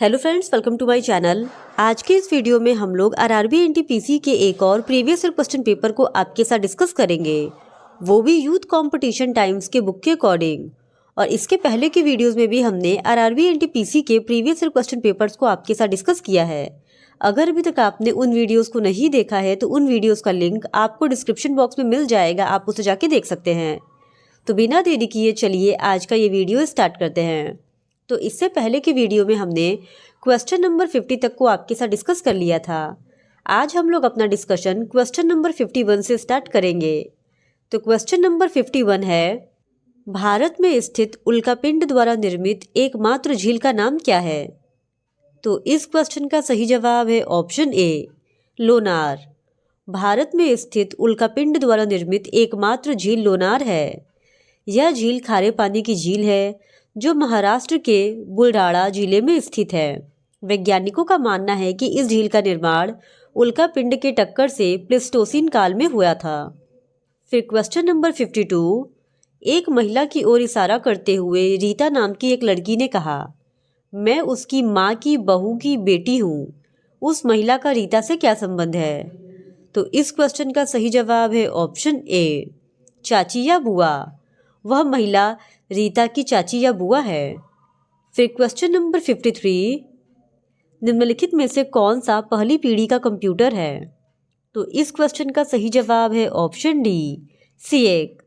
Hello friends, welcome to my channel. आज के इस वीडियो में हम लोग आरआरबी एनटीपीसी के एक और प्रीवियस ईयर क्वेश्चन पेपर को आपके साथ डिस्कस करेंगे, वो भी यूथ कंपटीशन टाइम्स के बुक के अकॉर्डिंग। और इसके पहले के वीडियोस में भी हमने आरआरबी एनटीपीसी के प्रीवियस ईयर क्वेश्चन पेपर्स को आपके साथ डिस्कस किया है। अगर अभी तक आपने उन वीडियोज़ को नहीं देखा है तो उन वीडियोज़ का लिंक आपको डिस्क्रिप्शन बॉक्स में मिल जाएगा, आप उसे जाके देख सकते हैं। तो बिना देरी किए चलिए आज का ये वीडियो स्टार्ट करते हैं। तो इससे पहले के वीडियो में हमने क्वेश्चन नंबर 50 तक को आपके साथ डिस्कस कर लिया था। आज हम लोग अपना डिस्कशन क्वेश्चन नंबर 51 से स्टार्ट करेंगे। तो क्वेश्चन नंबर 51 है, भारत में स्थित उल्कापिंड द्वारा निर्मित एकमात्र झील का नाम क्या है? तो इस क्वेश्चन का सही जवाब है ऑप्शन ए, लोनार। भारत में स्थित उल्कापिंड द्वारा निर्मित एकमात्र झील लोनार है। यह झील खारे पानी की झील है जो महाराष्ट्र के बुलढाणा जिले में स्थित है। वैज्ञानिकों का मानना है कि इस झील का निर्माण उल्कापिंड के टक्कर से प्लेस्टोसीन काल में हुआ था। फिर क्वेश्चन नंबर 52, एक महिला की ओर इशारा करते हुए रीता नाम की एक लड़की ने कहा, मैं उसकी माँ की बहू की बेटी हूँ। उस महिला का रीता से क्या संबंध है? तो इस क्वेश्चन का सही जवाब है ऑप्शन ए, चाची या बुआ। वह महिला रीता की चाची या बुआ है। फिर क्वेश्चन नंबर 53, निम्नलिखित में से कौन सा पहली पीढ़ी का कंप्यूटर है? तो इस क्वेश्चन का सही जवाब है ऑप्शन डी, सीएक।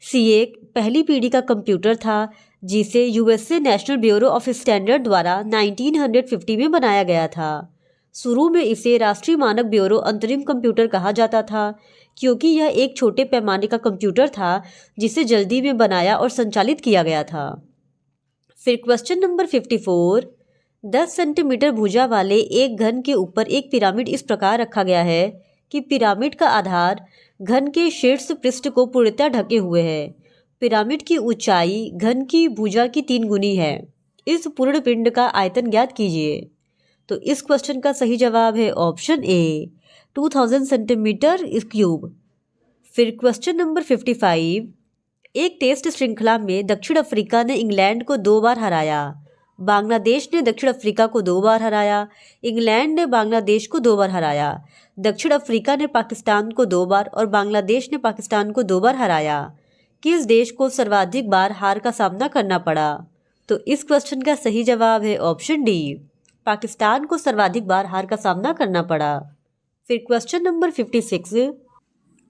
सीएक पहली पीढ़ी का कंप्यूटर था जिसे USA national bureau of standard द्वारा 1950 में बनाया गया था। शुरू में इसे राष्ट्रीय मानक ब्यूरो अंतरिम कंप्यूटर कहा जाता था क्योंकि यह एक छोटे पैमाने का कंप्यूटर था जिसे जल्दी में बनाया और संचालित किया गया था। फिर क्वेश्चन नंबर 54, 10 सेंटीमीटर भुजा वाले एक घन के ऊपर एक पिरामिड इस प्रकार रखा गया है कि पिरामिड का आधार घन के शीर्ष पृष्ठ को पूर्णतः ढके हुए है। पिरामिड की ऊंचाई घन की भुजा की 3 गुनी है। इस पूर्ण पिंड का आयतन ज्ञात कीजिए। तो इस क्वेश्चन का सही जवाब है ऑप्शन ए, 2000 सेंटीमीटर क्यूब। फिर क्वेश्चन नंबर 55, एक टेस्ट श्रृंखला में दक्षिण अफ्रीका ने इंग्लैंड को 2 बार हराया। बांग्लादेश ने दक्षिण अफ्रीका को 2 बार हराया। इंग्लैंड ने बांग्लादेश को 2 बार हराया। दक्षिण अफ्रीका ने पाकिस्तान को 2 बार और बांग्लादेश ने पाकिस्तान को 2 बार हराया। किस देश को सर्वाधिक बार हार का सामना करना पड़ा? तो इस क्वेश्चन का सही जवाब है ऑप्शन डी, पाकिस्तान को सर्वाधिक बार हार का सामना करना पड़ा। फिर क्वेश्चन नंबर 56,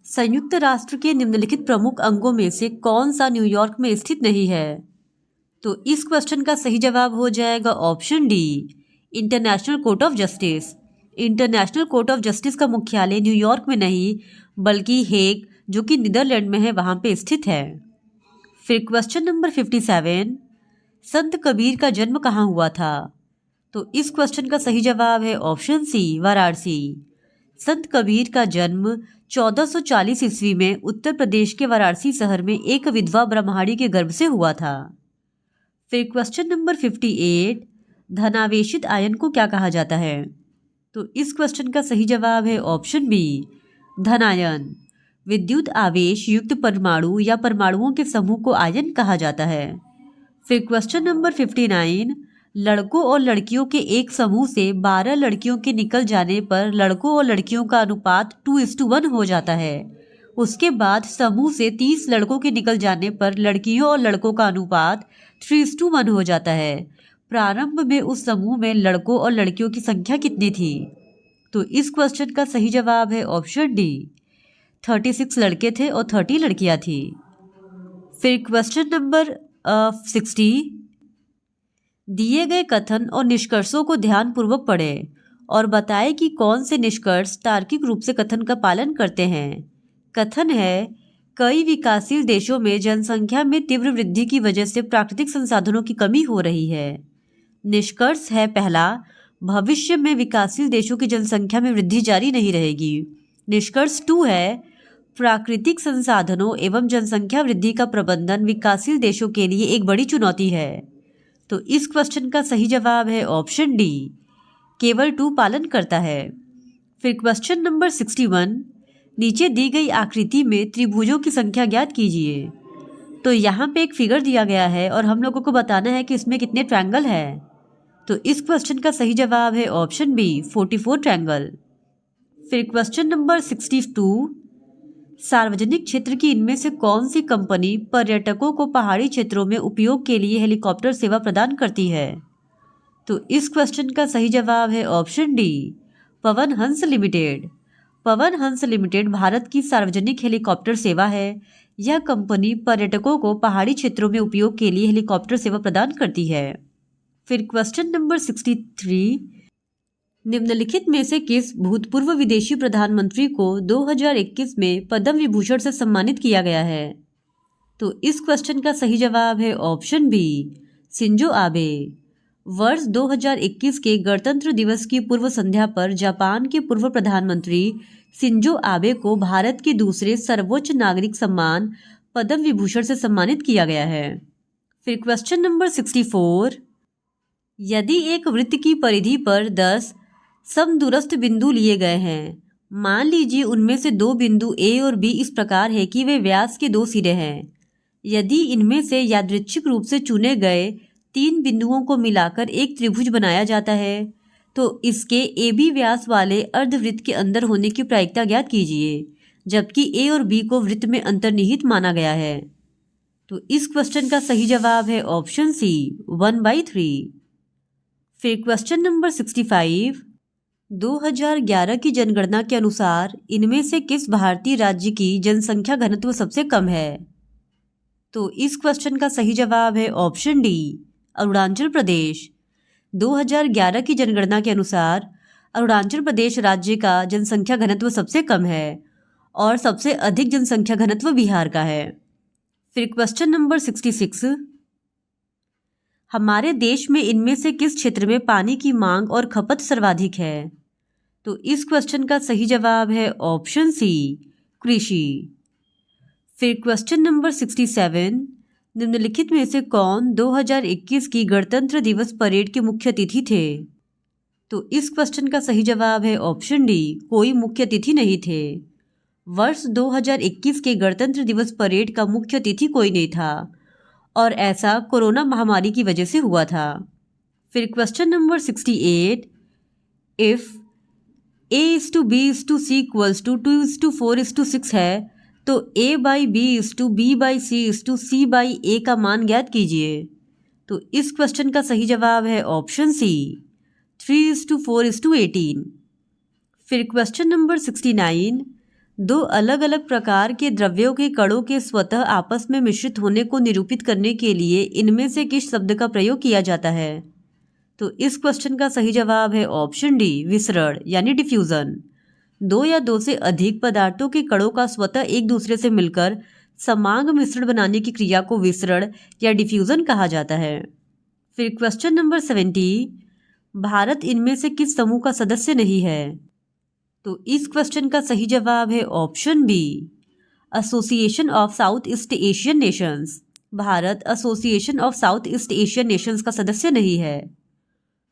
संयुक्त राष्ट्र के निम्नलिखित प्रमुख अंगों में से कौन सा न्यूयॉर्क में स्थित नहीं है? तो इस क्वेश्चन का सही जवाब हो जाएगा option D, international court of justice. International court of justice का मुख्यालय न्यूयॉर्क में नहीं बल्कि हेग, जो कि नीदरलैंड में है, वहाँ पे स्थित है। फिर क्वेश्चन नंबर 57, संत कबीर का जन्म कहाँ हुआ था? तो इस क्वेश्चन का सही जवाब है ऑप्शन सी, वाराणसी। संत कबीर का जन्म 1440 ईस्वी में उत्तर प्रदेश के वाराणसी शहर में एक विधवा ब्राह्मणी के गर्भ से हुआ था। फिर क्वेश्चन नंबर 58, धनावेशित आयन को क्या कहा जाता है? तो इस क्वेश्चन का सही जवाब है ऑप्शन बी, धनायन। विद्युत आवेश युक्त परमाणु या परमाणुओं के समूह को आयन कहा जाता है। फिर क्वेश्चन नंबर 59, लड़कों और लड़कियों के एक समूह से 12 लड़कियों के निकल जाने पर लड़कों और लड़कियों का अनुपात 2:1 हो जाता है। उसके बाद समूह से 30 लड़कों के निकल जाने पर लड़कियों और लड़कों का अनुपात 3:1 हो जाता है। प्रारंभ में उस समूह में लड़कों और लड़कियों की संख्या कितनी थी? तो इस क्वेश्चन का सही जवाब है ऑप्शन डी, 36 लड़के थे और 30 लड़कियां थी। फिर क्वेश्चन नंबर 60, दिए गए कथन और निष्कर्षों को ध्यानपूर्वक पढ़ें और बताएं कि कौन से निष्कर्ष तार्किक रूप से कथन का पालन करते हैं। कथन है, कई विकासशील देशों में जनसंख्या में तीव्र वृद्धि की वजह से प्राकृतिक संसाधनों की कमी हो रही है। निष्कर्ष है पहला, भविष्य में विकासशील देशों की जनसंख्या में वृद्धि जारी नहीं रहेगी। निष्कर्ष 2 है, प्राकृतिक संसाधनों एवं जनसंख्या वृद्धि का प्रबंधन विकासशील देशों के लिए एक बड़ी चुनौती है। तो इस क्वेश्चन का सही जवाब है ऑप्शन डी, केवल 2 पालन करता है। फिर क्वेश्चन नंबर 61, नीचे दी गई आकृति में त्रिभुजों की संख्या ज्ञात कीजिए। तो यहाँ पे एक फिगर दिया गया है और हम लोगों को बताना है कि इसमें कितने ट्रायंगल है। तो इस क्वेश्चन का सही जवाब है ऑप्शन बी 44 ट्रायंगल। फिर क्वेश्चन नंबर 62, सार्वजनिक क्षेत्र की इनमें से कौन सी कंपनी पर्यटकों को पहाड़ी क्षेत्रों में उपयोग के लिए हेलीकॉप्टर सेवा प्रदान करती है? तो इस क्वेश्चन का सही जवाब है option D Pawan Hans limited. Pawan Hans limited Bharat की सार्वजनिक हेलीकॉप्टर सेवा है। यह कंपनी पर्यटकों को पहाड़ी क्षेत्रों में उपयोग के लिए हेलीकॉप्टर सेवा प्रदान करती है। फिर क्वेश्चन नंबर 63, निम्नलिखित में से किस भूतपूर्व विदेशी प्रधानमंत्री को 2021 में पद्म विभूषण से सम्मानित किया गया है? तो इस क्वेश्चन का सही जवाब है ऑप्शन बी शिंजो आबे। वर्ष 2021 के गणतंत्र दिवस की पूर्व संध्या पर जापान के पूर्व प्रधानमंत्री शिंजो आबे को भारत के दूसरे सर्वोच्च नागरिक सम्मान पद्म विभूषण से सम्मानित किया गया है। फिर क्वेश्चन नंबर 64, यदि एक वृत्त की परिधि पर 10 समदूरस्थ बिंदु लिए गए हैं, मान लीजिए उनमें से 2 बिंदु ए और बी इस प्रकार है कि वे व्यास के 2 सिरे हैं। यदि इनमें से यादृच्छिक रूप से चुने गए 3 बिंदुओं को मिलाकर एक त्रिभुज बनाया जाता है तो इसके ए बी व्यास वाले अर्धवृत्त के अंदर होने की प्रायिकता ज्ञात कीजिए, जबकि ए और बी को वृत्त में अंतर्निहित माना गया है। तो इस क्वेश्चन का सही जवाब है ऑप्शन सी 1/3। फिर क्वेश्चन नंबर 65, 2011 की जनगणना के अनुसार इनमें से किस भारतीय राज्य की जनसंख्या घनत्व सबसे कम है? तो इस क्वेश्चन का सही जवाब है ऑप्शन डी अरुणाचल प्रदेश। 2011 की जनगणना के अनुसार अरुणाचल प्रदेश राज्य का जनसंख्या घनत्व सबसे कम है और सबसे अधिक जनसंख्या घनत्व बिहार का है। फिर क्वेश्चन नंबर 66, हमारे देश में इनमें से किस क्षेत्र में पानी की मांग और खपत सर्वाधिक है? तो इस क्वेश्चन का सही जवाब है ऑप्शन सी कृषि। फिर क्वेश्चन नंबर 67, निम्नलिखित में से कौन 2021 की गणतंत्र दिवस परेड के मुख्य अतिथि थे? तो इस क्वेश्चन का सही जवाब है ऑप्शन डी कोई मुख्य अतिथि नहीं थे। वर्ष 2021 के गणतंत्र दिवस परेड का मुख्य अतिथि कोई नहीं था और ऐसा कोरोना महामारी की वजह से हुआ था। फिर क्वेश्चन नंबर 68, इफ A:B:C = 2:4:6 है तो A/B:B/C:C/A का मान ज्ञात कीजिए। तो इस क्वेश्चन का सही जवाब है ऑप्शन सी 3:4:18। फिर क्वेश्चन नंबर 69, 2 अलग अलग प्रकार के द्रव्यों के कणों के स्वतः आपस में मिश्रित होने को निरूपित करने के लिए इनमें से किस शब्द का प्रयोग किया जाता है? तो इस क्वेश्चन का सही जवाब है ऑप्शन डी विसरण यानी डिफ्यूजन। 2 या 2 से अधिक पदार्थों के कणों का स्वतः एक दूसरे से मिलकर समांग मिश्रण बनाने की क्रिया को विसरण या डिफ्यूजन कहा जाता है। फिर क्वेश्चन नंबर 70, भारत इनमें से किस समूह का सदस्य नहीं है? तो इस क्वेश्चन का सही जवाब है option B Association of South East Asian Nations. Bharat Association of South East Asian Nations का सदस्य नहीं है।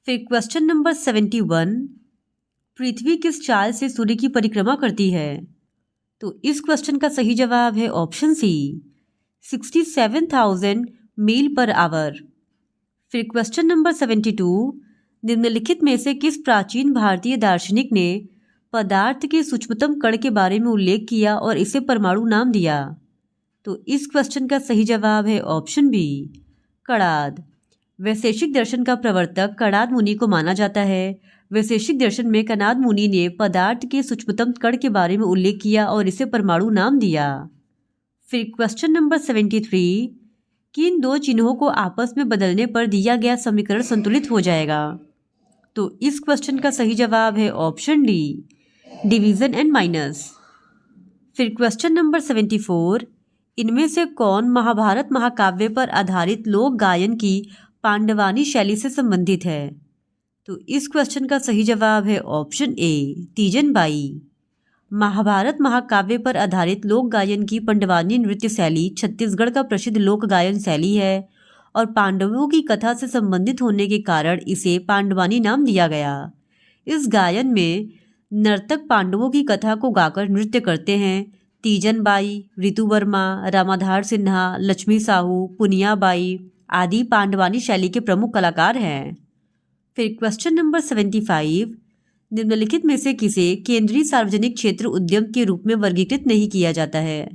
फिर क्वेश्चन नंबर 71, पृथ्वी किस चाल से सूर्य की परिक्रमा करती है? तो इस क्वेश्चन का सही जवाब है ऑप्शन सी 67,000 मील पर आवर। फिर क्वेश्चन नंबर 72, निम्नलिखित में से किस प्राचीन भारतीय दार्शनिक ने पदार्थ के सूक्ष्मतम कण के बारे में उल्लेख किया और इसे परमाणु नाम दिया? तो इस क्वेश्चन का सही जवाब है ऑप्शन बी कणाद। वैशेषिक दर्शन का प्रवर्तक कणाद मुनि को माना जाता है। वैशेषिक दर्शन में कणाद मुनि ने पदार्थ के सूक्ष्मतम कण के बारे में उल्लेख किया और इसे परमाणु नाम दिया। फिर क्वेश्चन नंबर 73, किन 2 चिन्हों को आपस में बदलने पर दिया गया समीकरण संतुलित हो जाएगा? तो इस क्वेश्चन का सही जवाब है option D division and minus. फिर क्वेश्चन नंबर 74, इनमें से कौन महाभारत महाकाव्य पर आधारित लोक गायन की पांडवानी शैली से संबंधित है? तो इस क्वेश्चन का सही जवाब है ऑप्शन ए तीजन बाई। महाभारत महाकाव्य पर आधारित लोक गायन की पांडवानी नृत्य शैली छत्तीसगढ़ का प्रसिद्ध लोक गायन शैली है और पांडवों की कथा से संबंधित होने के कारण इसे पांडवानी नाम दिया गया। इस गायन में नर्तक पांडवों की कथा को गाकर नृत्य करते हैं। तीजन बाई, ऋतु वर्मा, रामाधार सिन्हा, लक्ष्मी साहू, पुनिया बाई आदि पांडवानी शैली के प्रमुख कलाकार हैं। फिर क्वेश्चन नंबर 75, निम्नलिखित में से किसे केंद्रीय सार्वजनिक क्षेत्र उद्यम के रूप में वर्गीकृत नहीं किया जाता है?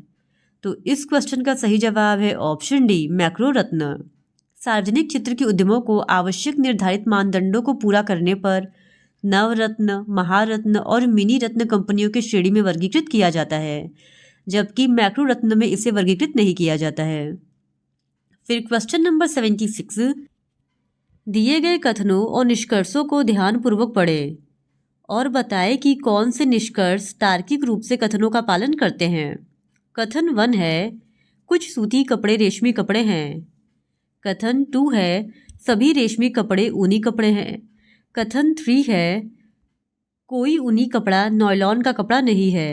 तो इस क्वेश्चन का सही जवाब है ऑप्शन डी, मैक्रो रत्न। सार्वजनिक क्षेत्र के उद्यमों को आवश्यक निर्धारित मानदंडों को पूरा करने पर नवरत्न, महारत्न और मिनी रत्न कंपनियों की श्रेणी में वर्गीकृत किया जाता है, जबकि मैक्रो रत्न में इसे वर्गीकृत नहीं किया जाता है। फिर क्वेश्चन नंबर 76, दिए गए कथनों और निष्कर्षों को ध्यानपूर्वक पढ़ें और बताएं कि कौन से निष्कर्ष तार्किक रूप से कथनों का पालन करते हैं। कथन 1 है, कुछ सूती कपड़े रेशमी कपड़े हैं। कथन 2 है, सभी रेशमी कपड़े ऊनी कपड़े हैं। कथन 3 है, कोई ऊनी कपड़ा नायलॉन का कपड़ा नहीं है।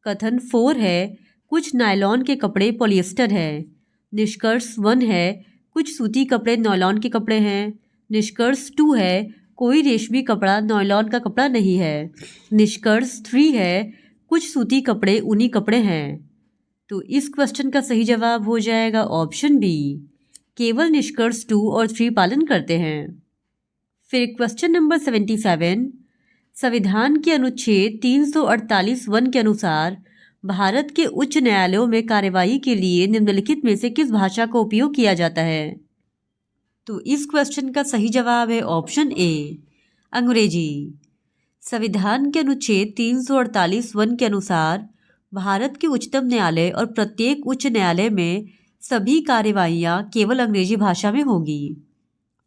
कथन 4 है, कुछ नायलॉन के कपड़े पॉलिएस्टर है। निष्कर्ष 1 है, कुछ सूती कपड़े नायलॉन के कपड़े हैं। निष्कर्ष 2 है, कोई रेशमी कपड़ा नायलॉन का कपड़ा नहीं है। निष्कर्ष 3 है, कुछ सूती कपड़े ऊनी कपड़े हैं। तो इस क्वेश्चन का सही जवाब हो जाएगा ऑप्शन बी, केवल निष्कर्ष 2 और 3 पालन करते हैं। फिर क्वेश्चन नंबर 77, संविधान के अनुच्छेद 348(1) के अनुसार भारत के उच्च न्यायालयों में कार्यवाही के लिए निम्नलिखित में से किस भाषा का उपयोग किया जाता है? तो इस क्वेश्चन का सही जवाब है ऑप्शन ए, अंग्रेजी। संविधान के अनुच्छेद 348(1) के अनुसार भारत के उच्चतम न्यायालय और प्रत्येक उच्च न्यायालय में सभी कार्यवाहियाँ केवल अंग्रेजी भाषा में होगी।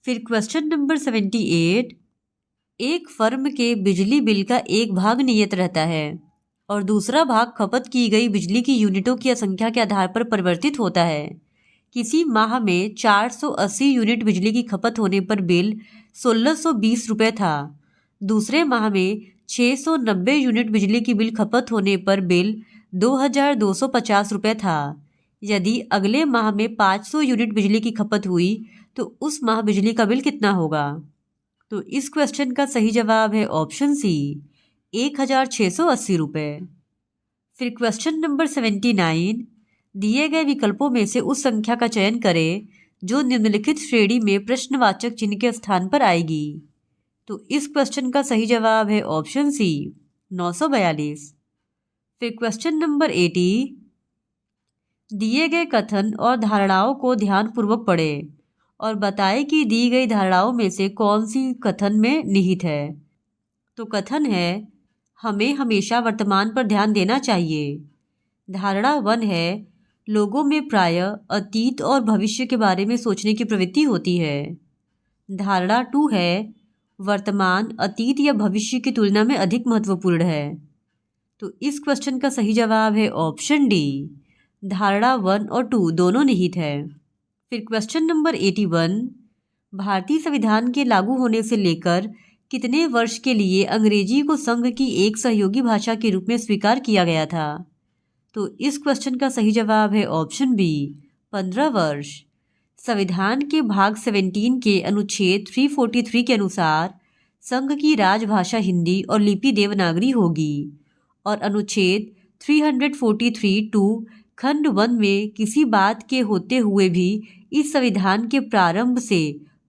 फिर क्वेश्चन नंबर 78, एक फर्म के बिजली बिल का एक भाग नियत रहता है और दूसरा भाग खपत की गई बिजली की यूनिटों की संख्या के आधार पर परिवर्तित होता है। किसी माह में 480 यूनिट बिजली की खपत होने पर बिल 1620 रुपये था। दूसरे माह में 690 यूनिट बिजली की बिल खपत होने पर बिल 2250 रुपये था। यदि अगले माह में 500 यूनिट बिजली की खपत हुई तो उस माह बिजली का बिल कितना होगा? तो इस क्वेश्चन का सही जवाब है ऑप्शन सी, 1680 रुपये। फिर क्वेश्चन नंबर 79, दिए गए विकल्पों में से उस संख्या का चयन करें जो निम्नलिखित श्रेणी में प्रश्नवाचक चिन्ह के स्थान पर आएगी। तो इस क्वेश्चन का सही जवाब है ऑप्शन सी, 942। फिर क्वेश्चन नंबर 80, दिए गए कथन और धारणाओं को ध्यानपूर्वक पढ़ें और बताएं कि दी गई धारणाओं में से कौन सी कथन में निहित है। तो कथन है, हमें हमेशा वर्तमान पर ध्यान देना चाहिए। धारणा 1 है, लोगों में प्रायः अतीत और भविष्य के बारे में सोचने की प्रवृत्ति होती है। धारणा 2 है, वर्तमान अतीत या भविष्य की तुलना में अधिक महत्वपूर्ण है। तो इस क्वेश्चन का सही जवाब है ऑप्शन डी, धारणा 1 और 2 दोनों निहित है। फिर क्वेश्चन नंबर 81, भारतीय संविधान के लागू होने से लेकर कितने वर्ष के लिए अंग्रेजी को संघ की एक सहयोगी भाषा के रूप में स्वीकार किया गया था? तो इस क्वेश्चन का सही जवाब है ऑप्शन बी, 15 वर्ष। संविधान के भाग 17 के अनुच्छेद 343 के अनुसार संघ की राजभाषा हिंदी और लिपि देवनागरी होगी और अनुच्छेद 343(2) खंड 1 में किसी बात के होते हुए भी इस संविधान के प्रारंभ से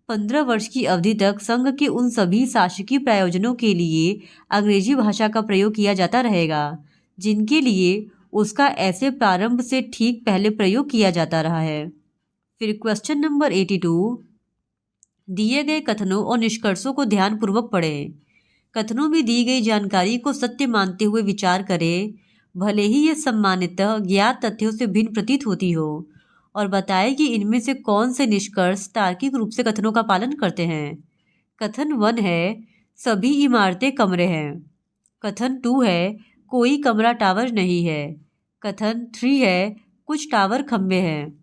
15 वर्ष की अवधि तक संघ के उन सभी शासकीय प्रयोजनों के लिए अंग्रेजी भाषा का प्रयोग किया जाता रहेगा जिनके लिए उसका ऐसे प्रारंभ से ठीक पहले प्रयोग किया जाता रहा है। फिर क्वेश्चन नंबर 82, दिए गए कथनों और निष्कर्षों को ध्यानपूर्वक पढ़ें। कथनों में दी गई जानकारी को सत्य मानते हुए विचार करें, भले ही ये सम्मानितः ज्ञात तथ्यों से भिन्न प्रतीत होती हो, और बताएं कि इनमें से कौन से निष्कर्ष तार्किक रूप से कथनों का पालन करते हैं। कथन 1 है, सभी इमारतें कमरे हैं। कथन 2 है, कोई कमरा टावर नहीं है। कथन 3 है, कुछ टावर खंभे हैं।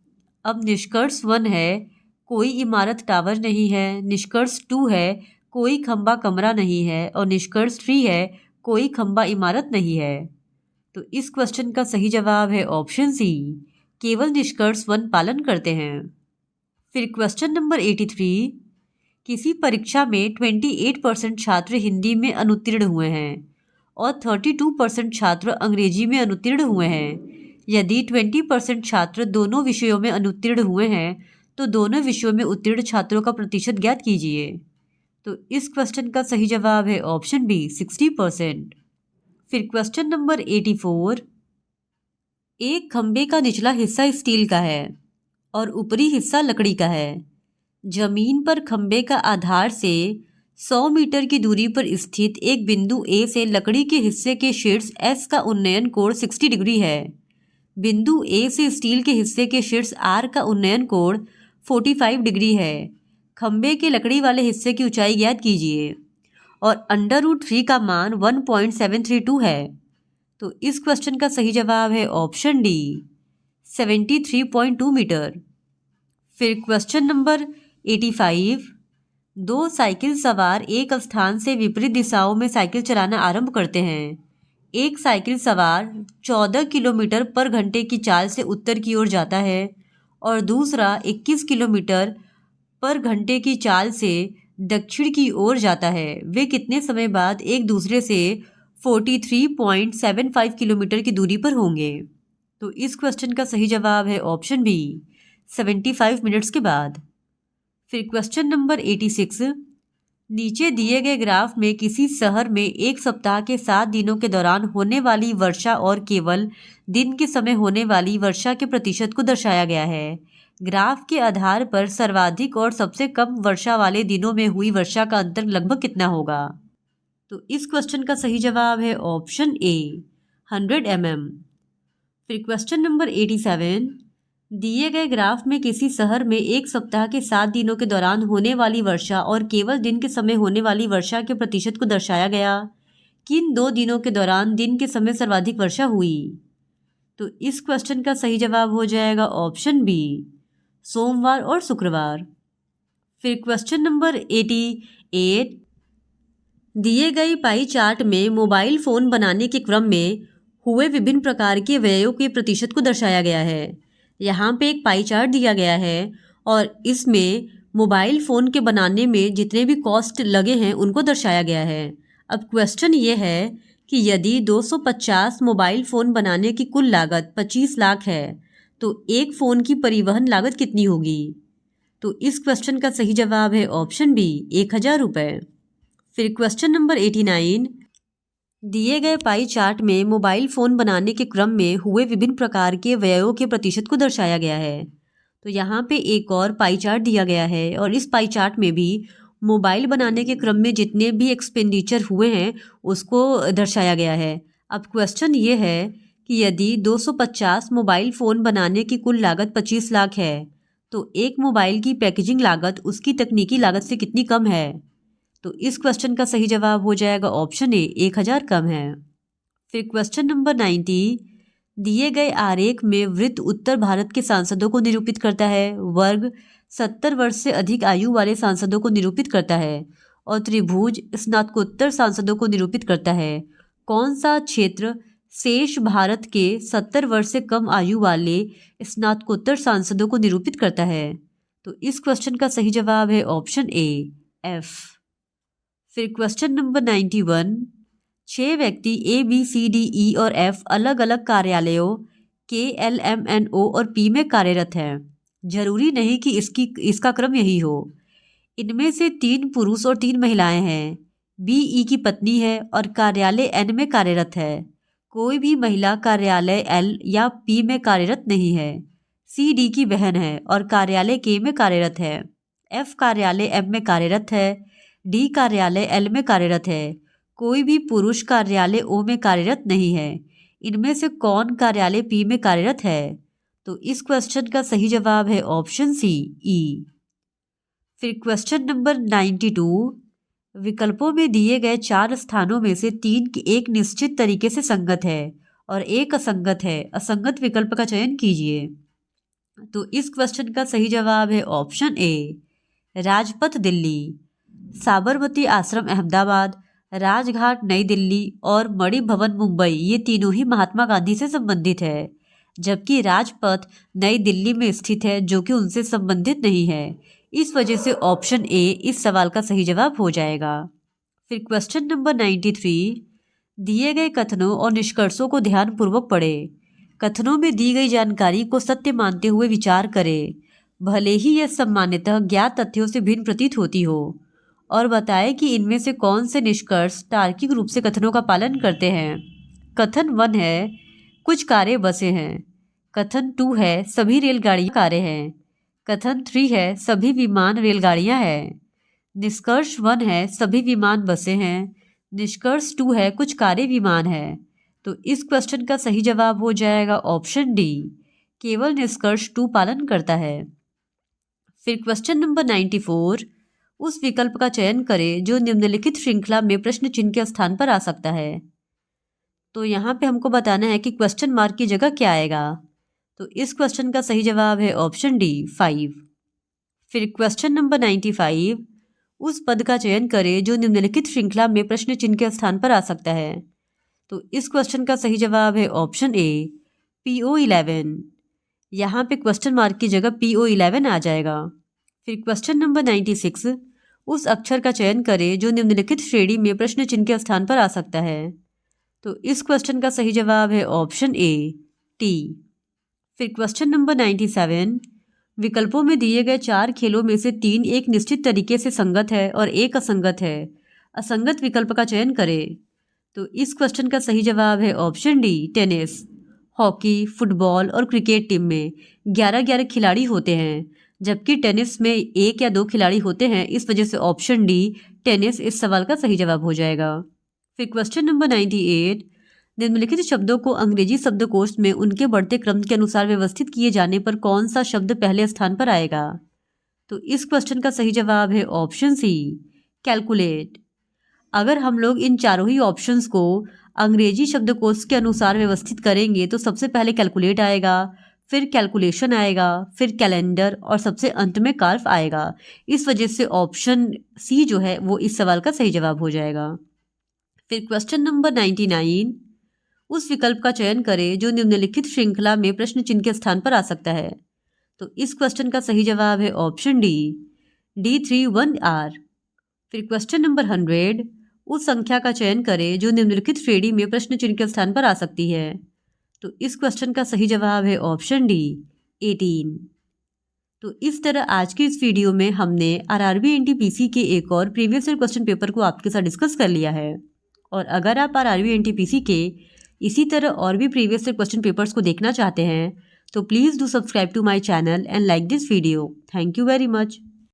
अब निष्कर्ष 1 है, कोई इमारत टावर नहीं है। निष्कर्ष 2 है, कोई खंभा कमरा नहीं है। और निष्कर्ष 3 है, कोई खंभा इमारत नहीं है। तो इस क्वेश्चन का सही जवाब है ऑप्शन सी, केवल निष्कर्ष 1 पालन करते हैं। फिर क्वेश्चन नंबर 83, किसी परीक्षा में 28% छात्र हिंदी में अनुत्तीर्ण हुए हैं और 32% छात्र अंग्रेजी में अनुत्तीर्ण हुए हैं। यदि 20% छात्र दोनों विषयों में अनुत्तीर्ण हुए हैं तो दोनों विषयों में उत्तीर्ण छात्रों का प्रतिशत ज्ञात कीजिए। तो इस क्वेश्चन का सही जवाब है ऑप्शन बी 60%। फिर क्वेश्चन नंबर 84, एक खंबे का निचला हिस्सा स्टील का है और ऊपरी हिस्सा लकड़ी का है। जमीन पर खंबे का आधार से 100 मीटर की दूरी पर स्थित एक बिंदु ए से लकड़ी के हिस्से के शीर्ष एस का उन्नयन कोण 60 डिग्री है। बिंदु ए से स्टील के हिस्से के शीर्ष आर का उन्नयन कोण 45 डिग्री है। खंबे के लकड़ी वाले हिस्से की ऊंचाई ज्ञात कीजिए और √3 का मान 1.732 है। तो इस क्वेश्चन का सही जवाब है ऑप्शन डी 73.2 मीटर। फिर क्वेश्चन नंबर 85, दो साइकिल सवार एक स्थान से विपरीत दिशाओं में साइकिल चलाना आरंभ करते हैं। एक साइकिल सवार 14 किलोमीटर पर घंटे की चाल से उत्तर की ओर जाता है और दूसरा 21 किलोमीटर पर घंटे की चाल से दक्षिण की ओर जाता है। वे कितने समय बाद एक दूसरे से 43.75 किलोमीटर की दूरी पर होंगे? तो इस क्वेश्चन का सही जवाब है ऑप्शन बी 75 मिनट्स के बाद। फिर क्वेश्चन नंबर 86, नीचे दिए गए ग्राफ में किसी शहर में एक सप्ताह के 7 दिनों के दौरान होने वाली वर्षा और केवल दिन के समय होने वाली वर्षा के प्रतिशत को दर्शाया गया है। ग्राफ के आधार पर सर्वाधिक और सबसे कम वर्षा वाले दिनों में हुई वर्षा का अंतर लगभग कितना होगा? तो इस क्वेश्चन का सही जवाब है ऑप्शन ए 100 mm। फिर क्वेश्चन नंबर 87, दिए गए ग्राफ में किसी शहर में एक सप्ताह के 7 दिनों के दौरान होने वाली वर्षा और केवल दिन के समय होने वाली वर्षा के प्रतिशत को दर्शाया गया। किन 2 दिनों के दौरान दिन के समय सर्वाधिक वर्षा हुई? तो इस क्वेश्चन का सही जवाब हो जाएगा ऑप्शन बी सोमवार और शुक्रवार। फिर क्वेश्चन नंबर 88, दिए गए पाई चार्ट में मोबाइल फ़ोन बनाने के क्रम में हुए विभिन्न प्रकार के व्ययों के प्रतिशत को दर्शाया गया है। यहाँ पे एक पाई चार्ट दिया गया है और इसमें मोबाइल फ़ोन के बनाने में जितने भी कॉस्ट लगे हैं उनको दर्शाया गया है। अब क्वेश्चन ये है कि यदि 250 मोबाइल फ़ोन बनाने की कुल लागत 25 लाख है तो एक फ़ोन की परिवहन लागत कितनी होगी? तो इस क्वेश्चन का सही जवाब है ऑप्शन बी 1000 रुपये। फिर क्वेश्चन नंबर 89, दिए गए पाई चार्ट में मोबाइल फ़ोन बनाने के क्रम में हुए विभिन्न प्रकार के व्ययों के प्रतिशत को दर्शाया गया है। तो यहाँ पे एक और पाई चार्ट दिया गया है और इस पाई चार्ट में भी मोबाइल बनाने के क्रम में जितने भी एक्सपेंडिचर हुए हैं उसको दर्शाया गया है। अब क्वेश्चन ये है कि यदि 250 मोबाइल फ़ोन बनाने की कुल लागत 25 लाख है तो एक मोबाइल की पैकेजिंग लागत उसकी तकनीकी लागत से कितनी कम है? तो इस क्वेश्चन का सही जवाब हो जाएगा ऑप्शन ए 1000 कम है। फिर क्वेश्चन नंबर 90, दिए गए आरेख में वृत्त उत्तर भारत के सांसदों को निरूपित करता है, वर्ग 70 वर्ष से अधिक आयु वाले सांसदों को निरूपित करता है और त्रिभुज स्नातकोत्तर सांसदों को निरूपित करता है। कौन सा क्षेत्र शेष भारत के 70 वर्ष से कम आयु वाले स्नातकोत्तर सांसदों को निरूपित करता है? तो इस क्वेश्चन का सही जवाब है ऑप्शन ए एफ। फिर क्वेश्चन नंबर 91, 6 व्यक्ति A B C D E और एफ अलग अलग कार्यालयों KLMNO और P में कार्यरत हैं। जरूरी नहीं कि इसका क्रम यही हो। इनमें से 3 पुरुष और 3 महिलाएं हैं। BE की पत्नी है और कार्यालय N में कार्यरत है। कोई भी महिला कार्यालय L या P में कार्यरत नहीं है। C D की बहन है और कार्यालय K में कार्यरत है। F कार्यालय M में कार्यरत है। D कार्यालय L में कार्यरत है। कोई भी पुरुष कार्यालय O में कार्यरत नहीं है। इनमें से कौन कार्यालय P में कार्यरत है? तो इस क्वेश्चन का सही जवाब है ऑप्शन सी ई। फिर क्वेश्चन नंबर 92, विकल्पों में दिए गए 4 स्थानों में से 3 एक निश्चित तरीके से संगत है और एक असंगत है। असंगत विकल्प का चयन कीजिए। तो इस क्वेश्चन का सही जवाब है ऑप्शन ए राजपथ दिल्ली, साबरमती आश्रम अहमदाबाद, राजघाट नई दिल्ली और मणि भवन मुंबई, ये तीनों ही महात्मा गांधी से संबंधित है, जबकि राजपथ नई दिल्ली में स्थित है जो कि उनसे संबंधित नहीं है। इस वजह से ऑप्शन ए इस सवाल का सही जवाब हो जाएगा। फिर क्वेश्चन नंबर 93, दिए गए कथनों और निष्कर्षों को ध्यानपूर्वक पढ़ें। कथनों में दी गई जानकारी को सत्य मानते हुए विचार करें, भले ही यह सामान्यतः ज्ञात तथ्यों से भिन्न प्रतीत होती हो, और बताएं कि इनमें से कौन से निष्कर्ष तार्किक रूप से कथनों का पालन करते हैं। कथन 1 है कुछ कारें बसें हैं। कथन 2 है सभी रेलगाड़ियां कारें हैं। कथन 3 है सभी विमान रेलगाड़ियां हैं। निष्कर्ष 1 है सभी विमान बसें हैं। निष्कर्ष 2 है कुछ कारें विमान है। तो इस क्वेश्चन का सही जवाब हो जाएगा ऑप्शन डी, केवल निष्कर्ष 2 पालन करता है। फिर क्वेश्चन नंबर 94, उस विकल्प का चयन करें जो निम्नलिखित श्रृंखला में प्रश्न चिन्ह के स्थान पर आ सकता है। तो यहाँ पे हमको बताना है कि क्वेश्चन मार्क की जगह क्या आएगा। तो इस क्वेश्चन का सही जवाब है ऑप्शन डी 5। फिर क्वेश्चन नंबर 95, उस पद का चयन करें जो निम्नलिखित श्रृंखला में प्रश्न चिन्ह के स्थान पर आ सकता है। तो इस क्वेश्चन का सही जवाब है ऑप्शन ए PO11। यहाँ पे क्वेश्चन मार्क की जगह PO11 आ जाएगा। फिर क्वेश्चन नंबर 96, उस अक्षर का चयन करें जो निम्नलिखित श्रेणी में प्रश्न चिन्ह के स्थान पर आ सकता है। तो इस क्वेश्चन का सही जवाब है ऑप्शन ए T। फिर क्वेश्चन नंबर 97, विकल्पों में दिए गए 4 खेलों में से 3 एक निश्चित तरीके से संगत है और एक असंगत है। असंगत विकल्प का चयन करें। तो इस क्वेश्चन का सही जवाब है option D tennis. Hockey, football और क्रिकेट टीम में 11-11 खिलाड़ी होते हैं, जबकि टेनिस में 1 या 2 खिलाड़ी होते हैं। इस वजह से ऑप्शन डी टेनिस इस सवाल का सही जवाब हो जाएगा। फिर क्वेश्चन नंबर 98, निम्नलिखित शब्दों को अंग्रेजी शब्दकोश में उनके बढ़ते क्रम के अनुसार व्यवस्थित किए जाने पर कौन सा शब्द पहले स्थान पर आएगा। तो इस क्वेश्चन का सही जवाब है ऑप्शन सी कैलकुलेट। अगर हम लोग इन चारों ही ऑप्शंस को अंग्रेजी शब्दकोश के अनुसार व्यवस्थित करेंगे तो सबसे पहले कैलकुलेट आएगा, फिर कैलकुलेशन आएगा, फिर कैलेंडर और सबसे अंत में कार्फ आएगा। इस वजह से ऑप्शन सी जो है वो इस सवाल का सही जवाब हो जाएगा। फिर क्वेश्चन नंबर 99, उस विकल्प का चयन करें जो निम्नलिखित श्रृंखला में प्रश्न चिन्ह के स्थान पर आ सकता है। तो इस क्वेश्चन का सही जवाब है ऑप्शन डी D31R। फिर क्वेश्चन नंबर 100, उस संख्या का चयन करें जो निम्नलिखित श्रेणी में प्रश्न चिन्ह के स्थान पर आ सकती है। तो इस क्वेश्चन का सही जवाब है ऑप्शन डी 18। तो इस तरह आज की इस वीडियो में हमने RRB NTPC के एक और प्रीवियस ईयर क्वेश्चन पेपर को आपके साथ डिस्कस कर लिया है। और अगर आप RRB NTPC के इसी तरह और भी प्रीवियस ईयर क्वेश्चन पेपर्स को देखना चाहते हैं तो please do subscribe to my channel and like this video. Thank you very much.